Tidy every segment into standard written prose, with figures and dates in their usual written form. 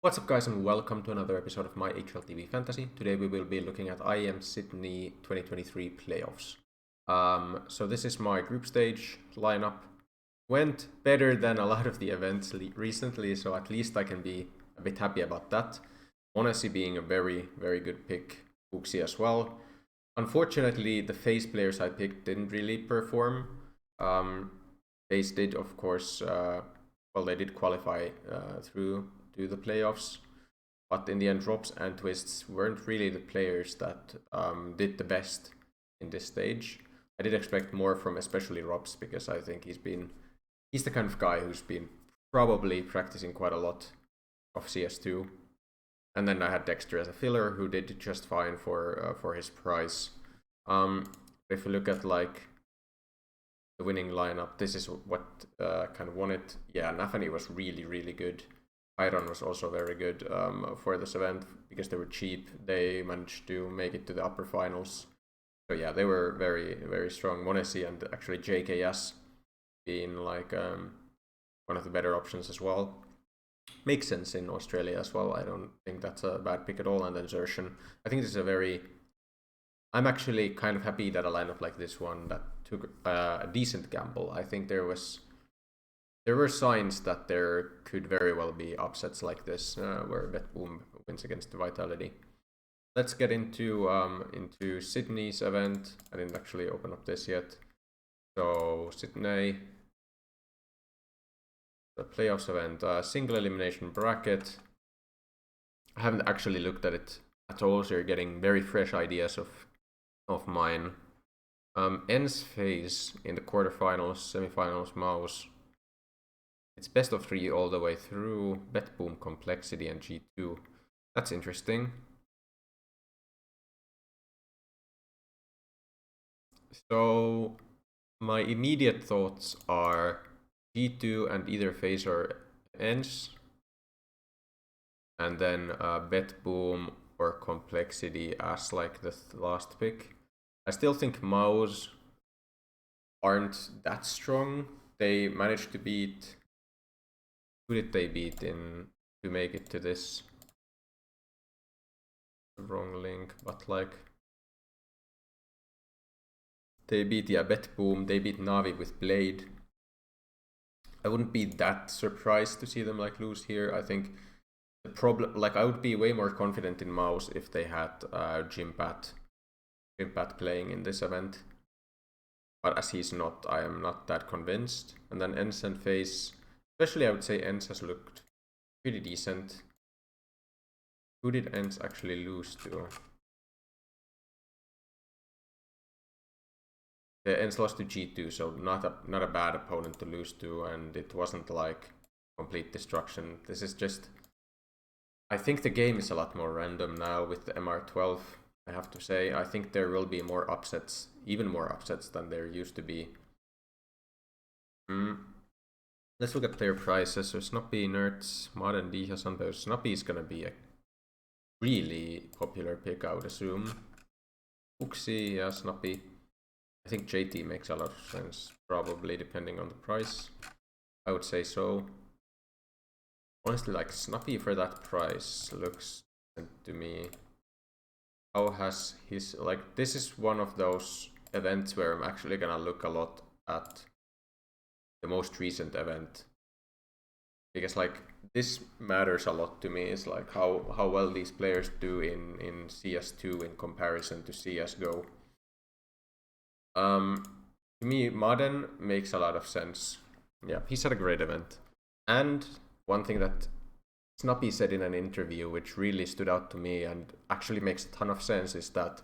What's up guys and welcome to another episode of my HLTV Fantasy. Today we will be looking at IEM Sydney 2023 playoffs. So this is my group stage lineup. Went better than a lot of the events recently, so at least I can be a bit happy about that. Honestly being a very good pick, Uxie as well. Unfortunately, the FaZe players I picked didn't really perform. FaZe did, of course, they did qualify through to the playoffs, but in the end, Robs and Twists weren't really the players that did the best in this stage. I did expect more from especially Robs because I think he's the kind of guy who's been probably practicing quite a lot of CS2. And then I had Dexter as a filler who did just fine for his price. If you look at like the winning lineup, this is what kind of won it. Yeah, Nafani was really good. Iron was also very good for this event because they were cheap. They managed to make it to the upper finals. So yeah, they were very strong. Monesi and actually JKS being like one of the better options as well. Makes sense in Australia as well. I don't think that's a bad pick at all. And then Zershan. I think this is I'm actually kind of happy that a lineup like this one that took a decent gamble. I think there were signs that there could very well be upsets like this where BetBoom wins against the Vitality. Let's get into Sydney's event. I didn't actually open up this yet. So Sydney, the playoffs event, single elimination bracket. I haven't actually looked at it at all, so you're getting very fresh ideas of mine. Ends phase in the quarterfinals, semifinals, Mouse. It's best of 3 all the way through. BetBoom, Complexity, and G2. That's interesting. So my immediate thoughts are G2 and either FaZe or Ends. And then BetBoom or Complexity as like the last pick. I still think Mouse aren't that strong. They managed to beat... Who did they beat to make it to this? Wrong link, but like... They beat, BetBoom, they beat Navi with Blade. I wouldn't be that surprised to see them like lose here. I think the problem, like I would be way more confident in Mouse if they had Jimpat playing in this event. But as he's not, I am not that convinced. And then Ends and FaZe, especially I would say Ends has looked pretty decent. Who did Ends actually lose to? The Ends lost to G2, so not a bad opponent to lose to, and it wasn't like complete destruction. This is just... I think the game is a lot more random now with the MR12, I have to say. I think there will be more upsets, even more upsets than there used to be. Let's look at player prices. So Snappy, Nerds, Modern D has on those. Snappy is gonna be a really popular pick, I would assume. Uxie, yeah, Snappy. I think JT makes a lot of sense, probably depending on the price. I would say so. Honestly, like Snappy for that price looks to me. How has his, like, this is one of those events where I'm actually gonna look a lot at the most recent event, because like this matters a lot to me. It's like how well these players do in CS2 in comparison to CSGO. To me, Madden makes a lot of sense. Yeah, he's had a great event. And one thing that Snappy said in an interview, which really stood out to me and actually makes a ton of sense, is that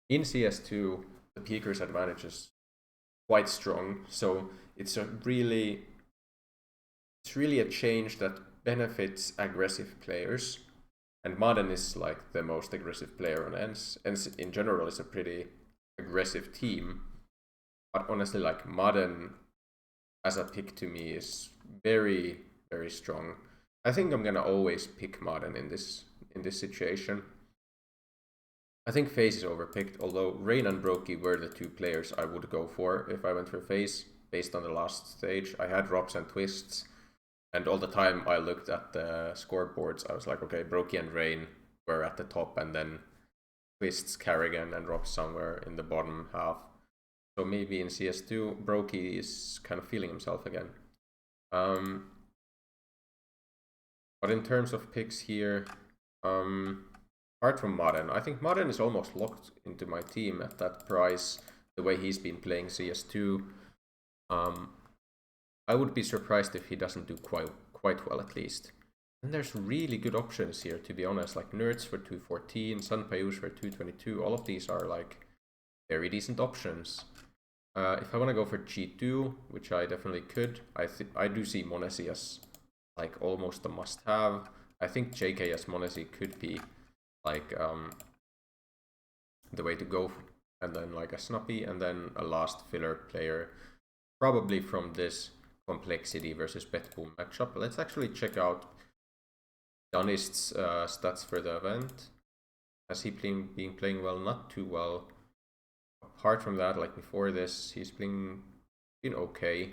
in CS2, the peaker's advantage is quite strong. So it's really a change that benefits aggressive players. And Madden is like the most aggressive player on Ends. Ends in general is a pretty aggressive team. But honestly, like Madden as a pick to me is very strong. I think I'm gonna always pick Madden in this situation. I think FaZe is overpicked, although Rain and Brokey were the two players I would go for if I went for FaZe based on the last stage. I had Robs and Twists. And all the time I looked at the scoreboards, I was like, okay, Brokey and Rain were at the top, and then Twists, Carrigan, and Rob somewhere in the bottom half. So maybe in CS2, Brokey is kind of feeling himself again. But in terms of picks here, apart from Madden, I think Madden is almost locked into my team at that price, the way he's been playing CS2. I would be surprised if he doesn't do quite well at least. And there's really good options here, to be honest, like Nerds for 214, Sun Payush for 222. All of these are like very decent options. If I want to go for G2, which I definitely could, I do see Monesi as like almost a must-have. I think JKS Monesi could be like the way to go, and then like a Snappy, and then a last filler player, probably from this Complexity versus Betboom matchup. Let's actually check out Dunist's stats for the event. Has he been playing well? Not too well. Apart from that, like before this, he's been okay.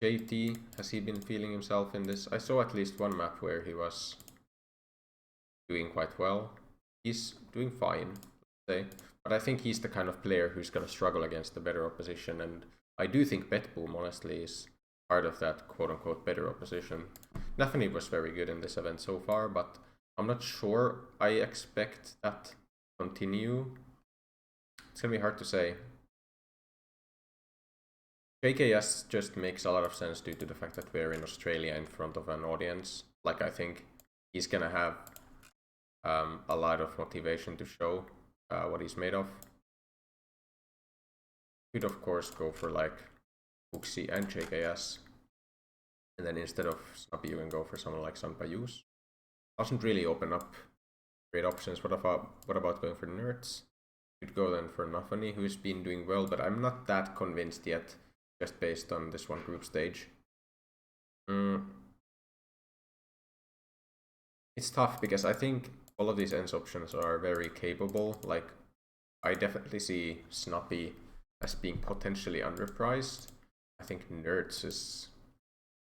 JT, has he been feeling himself in this? I saw at least one map where he was doing quite well. He's doing fine, let's say. But I think he's the kind of player who's going to struggle against the better opposition. And I do think Betboom, honestly, is part of that quote-unquote better opposition. Nafany was very good in this event so far, but I'm not sure I expect that to continue. It's going to be hard to say. JKS just makes a lot of sense due to the fact that we're in Australia in front of an audience. Like, I think he's going to have a lot of motivation to show what he's made of. Could of course go for like Uxie and JKS, and then instead of Snappy you can go for someone like Sanpayus. Doesn't really open up great options. What about going for Nerds? Could go then for Nafany, who's been doing well, but I'm not that convinced yet, just based on this one group stage. It's tough because I think all of these ends options are very capable. Like, I definitely see Snappy as being potentially underpriced. I think Nerds is...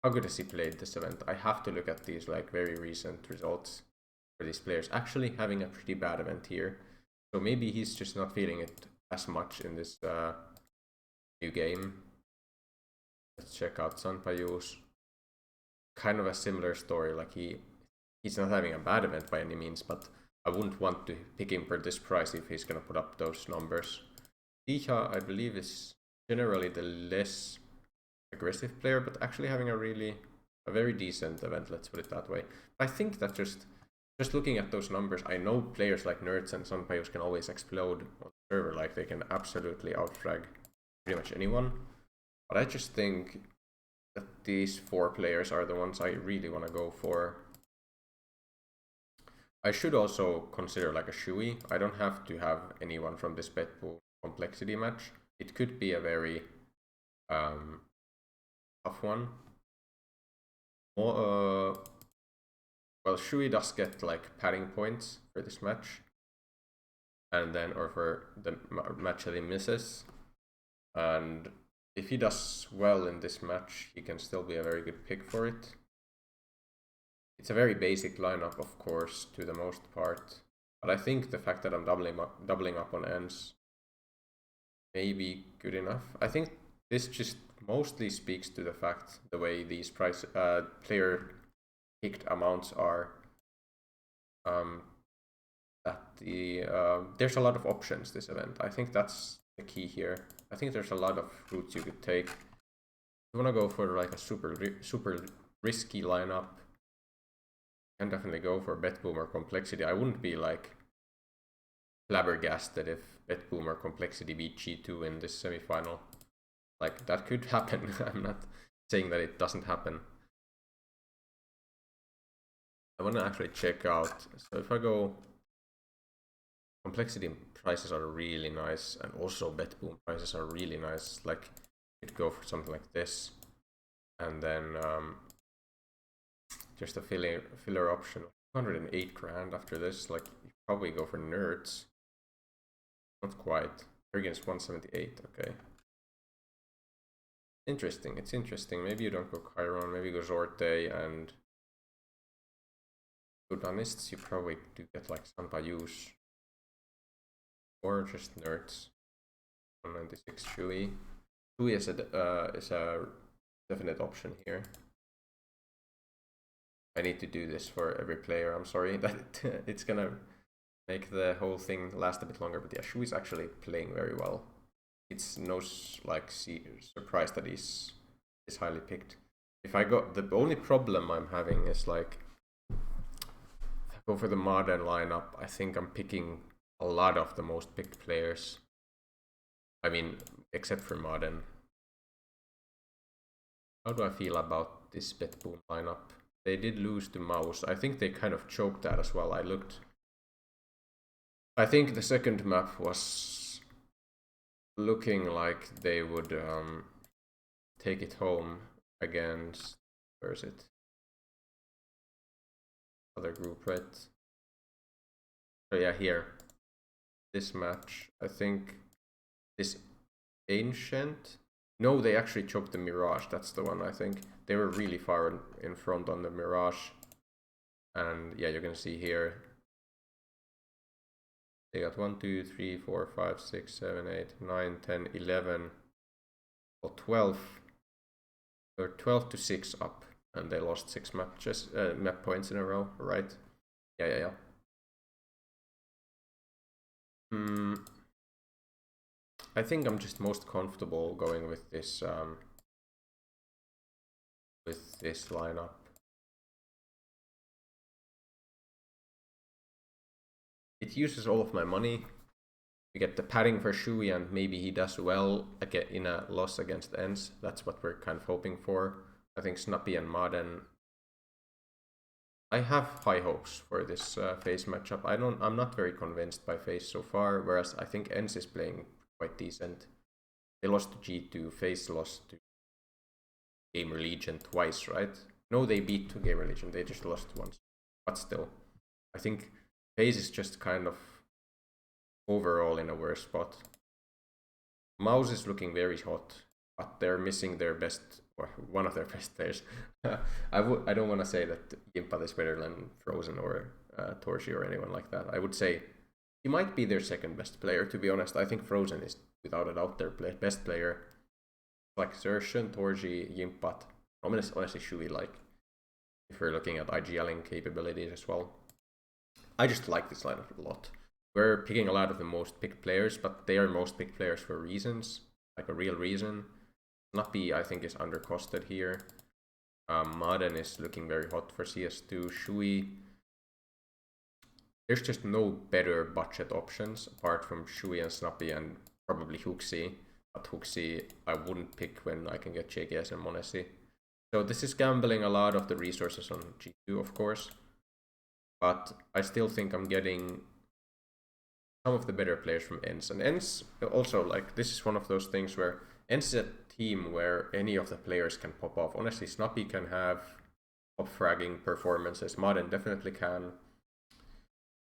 How good has he played this event? I have to look at these like very recent results for these players. Actually having a pretty bad event here. So maybe he's just not feeling it as much in this new game. Let's check out Sanpayus. Kind of a similar story. Like he's not having a bad event by any means, but I wouldn't want to pick him for this price if he's gonna put up those numbers. Tiha, I believe, is generally the less aggressive player, but actually having a very decent event, let's put it that way. I think that just looking at those numbers, I know players like Nerds and Sunpayos can always explode on the server, like they can absolutely outfrag pretty much anyone. But I just think that these 4 players are the ones I really want to go for. I should also consider like a Shui. I don't have to have anyone from this Betpool Complexity match. It could be a very tough one. Well, Shui does get like padding points for this match, and then or for the match that he misses. And if he does well in this match, he can still be a very good pick for it. It's a very basic lineup, of course, to the most part, but I think the fact that I'm doubling up on ends may be good enough. I think this just mostly speaks to the fact the way these player picked amounts are, that there's a lot of options this event. I think that's the key here. I think there's a lot of routes you could take. If you want to go for like a super risky lineup, you can definitely go for Betboom or Complexity. I wouldn't be like flabbergasted if Betboom or Complexity beat G2 in this semifinal. Like, that could happen. I'm not saying that it doesn't happen. I want to actually check out. So if I go, Complexity prices are really nice, and also Betboom prices are really nice. Like, you'd go for something like this, and then just a filler option, 208 grand after this. Like, you probably go for Nerds. Not quite. Against 178. Okay. Interesting, it's interesting. Maybe you don't go Chiron, maybe you go Zorte and good Danists. You probably do get like Sanpayus or just nerds. 196 Shui. Shui is a definite option here. I need to do this for every player. I'm sorry that it's gonna make the whole thing last a bit longer, but yeah, Shui is actually playing very well. It's no like surprise that he's highly picked. If I go, the only problem I'm having is like, if I go for the modern lineup, I think I'm picking a lot of the most picked players. I mean, except for modern. How do I feel about this bet boom lineup? They did lose to Mouse. I think they kind of choked that as well. I think the second map was looking like they would take it home against, where is it? Other group, right? So yeah, here. This match, I think this Ancient. No, they actually choked the Mirage. That's the one, I think. They were really far in front on the Mirage. And yeah, you're gonna see here. They got 1, 2, 3, 4, 5, 6, 7, 8, 9, 10, 11, or 12. They're 12 to 6 up. And they lost 6 matches, map points in a row, right? Yeah. I think I'm just most comfortable going with this lineup. It uses all of my money. We get the padding for Shui, and maybe he does well again in a loss against Ens. That's what we're kind of hoping for. I think Snappy and Marden. I have high hopes for this FaZe matchup. I'm not very convinced by FaZe so far, whereas I think Ens is playing quite decent. They lost to G2, FaZe lost to Gamer Legion twice, right? No, they beat Gamer Legion, they just lost once. But still, I think FaZe is just kind of overall in a worse spot. Mouse is looking very hot, but they're missing their best, or one of their best players. I don't want to say that Gimpat is better than Frozen or Torchi or anyone like that. I would say he might be their second best player, to be honest. I think Frozen is without a doubt their best player. Like Zershen, Torchi, Gimpat, honestly Shui, like if we're looking at IGLing capabilities as well. I just like this lineup a lot. We're picking a lot of the most picked players, but they are most picked players for reasons, like a real reason. Snappy, I think, is undercosted here. Maden is looking very hot for CS2. Shui, there's just no better budget options apart from Shui and Snappy and probably Huxi. But Huxi, I wouldn't pick when I can get JKS and Monesi. So this is gambling a lot of the resources on G2, of course. But I still think I'm getting some of the better players from ENCE. And ENCE also, like, this is one of those things where ENCE is a team where any of the players can pop off. Honestly, Snappy can have top fragging performances. Maden definitely can.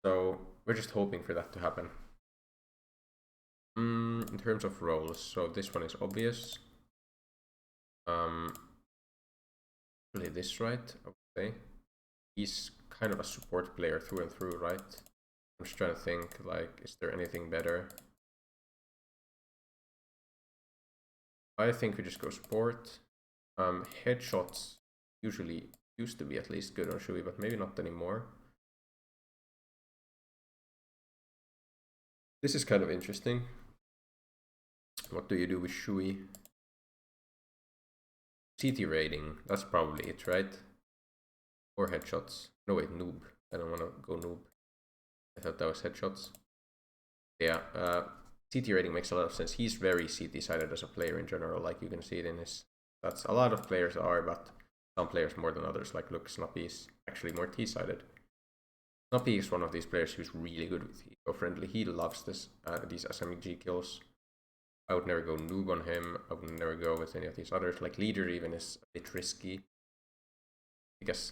So we're just hoping for that to happen. In terms of roles, so this one is obvious. Play this right, I would say. He's kind of a support player through and through, right? I'm just trying to think, like, is there anything better? I think we just go support. Headshots usually used to be at least good on Shui, but maybe not anymore. This is kind of interesting. What do you do with Shui? CT rating, that's probably it, right? Or headshots. No, wait, noob. I don't want to go noob. I thought that was headshots. Yeah, CT rating makes a lot of sense. He's very CT sided as a player in general, like you can see it in his. That's a lot of players are, but some players more than others. Like, look, Snappy is actually more T sided. Snappy is one of these players who's really good with eco-friendly. He loves this these SMG kills. I would never go noob on him. I would never go with any of these others. Like, leader even is a bit risky. Because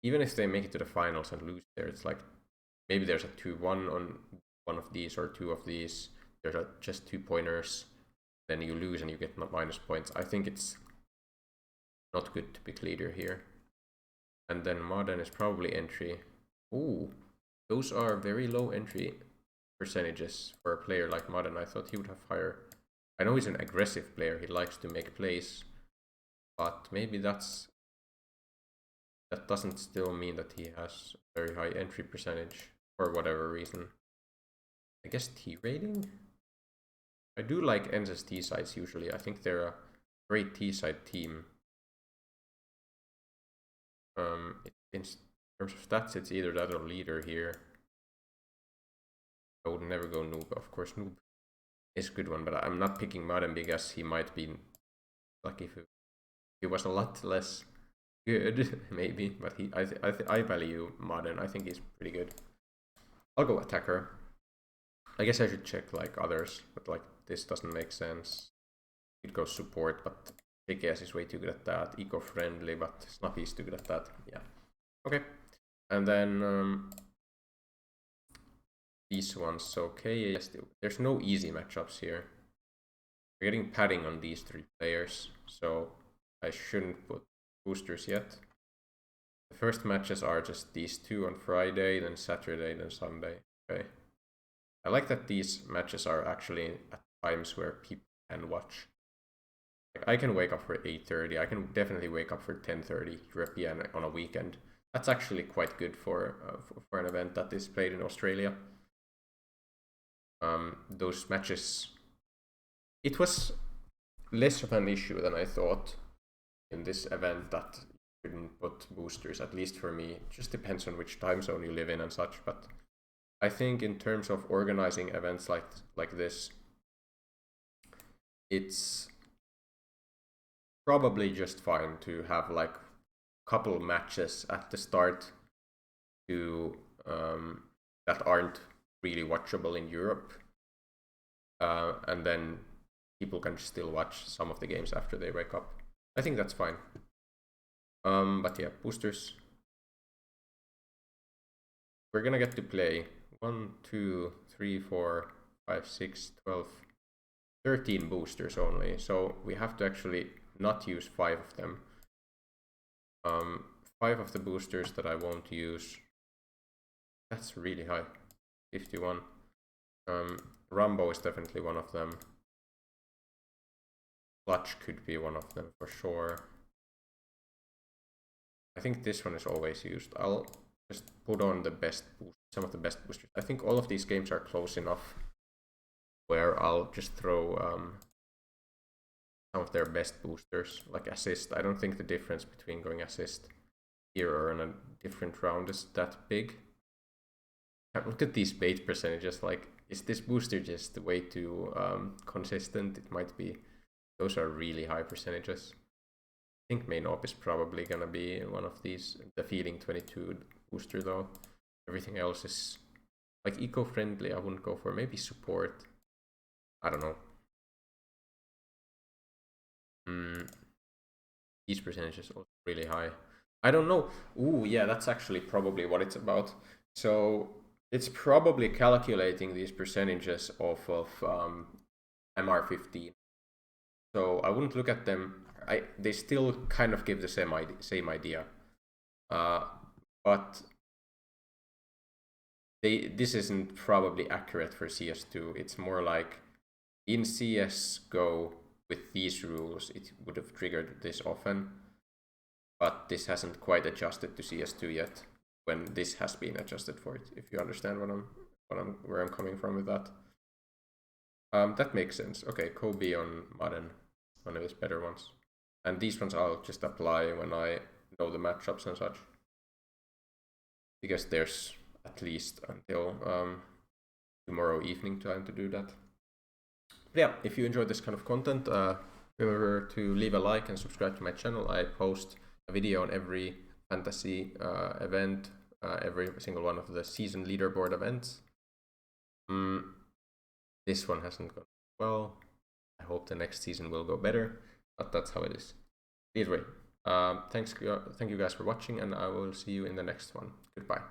even if they make it to the finals and lose there, it's like maybe there's a 2-1 on one of these or two of these. There's just 2 pointers. then you lose and you get minus points. I think it's not good to pick leader here. And then modern is probably entry. Ooh, those are very low entry percentages for a player like modern. I thought he would have higher. I know he's an aggressive player, he likes to make plays, but maybe that doesn't still mean that he has very high entry percentage for whatever reason. I guess T rating? I do like Enza's T sides usually. I think they're a great T side team. In terms of stats, it's either that or leader here. I would never go noob. Of course, noob is a good one, but I'm not picking modern because he might be like if he was a lot less good, maybe. But I value modern. I think he's pretty good. I'll go attacker. I guess I should check like others, but like this doesn't make sense. It goes support, but JKS is way too good at that. Eco-friendly, but Snappy is too good at that. Yeah. Okay. And then these ones. Okay, yes, there's no easy matchups here. We're getting padding on these 3 players, so I shouldn't put boosters yet. The first matches are just these 2 on Friday, then Saturday, then Sunday. Okay. I like that these matches are actually at times where people can watch. Like I can wake up for 8:30. I can definitely wake up for 10:30 European on a weekend. That's actually quite good for an event that is played in Australia. Those matches, it was less of an issue than I thought in this event that you couldn't put boosters, at least for me. It just depends on which time zone you live in and such, but I think in terms of organizing events like this, it's probably just fine to have like a couple matches at the start to that aren't really watchable in Europe, and then people can still watch some of the games after they wake up. I think that's fine. But yeah, boosters. We're gonna get to play 1, 2, 3, 4, 5, 6, 12, 13 boosters only. So we have to actually not use 5 of them. 5 of the boosters that I won't use. That's really high. 51. Rambo is definitely one of them. Clutch could be one of them for sure. I think this one is always used. I'll just put on the best some of the best boosters. I think all of these games are close enough where I'll just throw some of their best boosters, like assist. I don't think the difference between going assist here or in a different round is that big. Look at these bait percentages. Like, is this booster just way too consistent? It might be. Those are really high percentages. I think main op is probably gonna be one of these. The feeling 22 booster though. Everything else is like eco-friendly. I wouldn't go for. Maybe support. I don't know. These percentages are really high. I don't know. Ooh, yeah, that's actually probably what it's about. So it's probably calculating these percentages off of MR15. So I wouldn't look at them. They still kind of give the same idea, but this isn't probably accurate for CS2. It's more like in CS:GO with these rules, it would have triggered this often, but this hasn't quite adjusted to CS2 yet. When this has been adjusted for it, if you understand where I'm coming from with that. That makes sense. Okay, Kobe on Madden, one of his better ones. And these ones I'll just apply when I know the matchups and such. Because there's at least until tomorrow evening time to do that. But yeah, if you enjoyed this kind of content, remember to leave a like and subscribe to my channel. I post a video on every fantasy event, every single one of the season leaderboard events. This one hasn't gone well. I hope the next season will go better, but that's how it is. Either way, thank you guys for watching, and I will see you in the next one. Goodbye.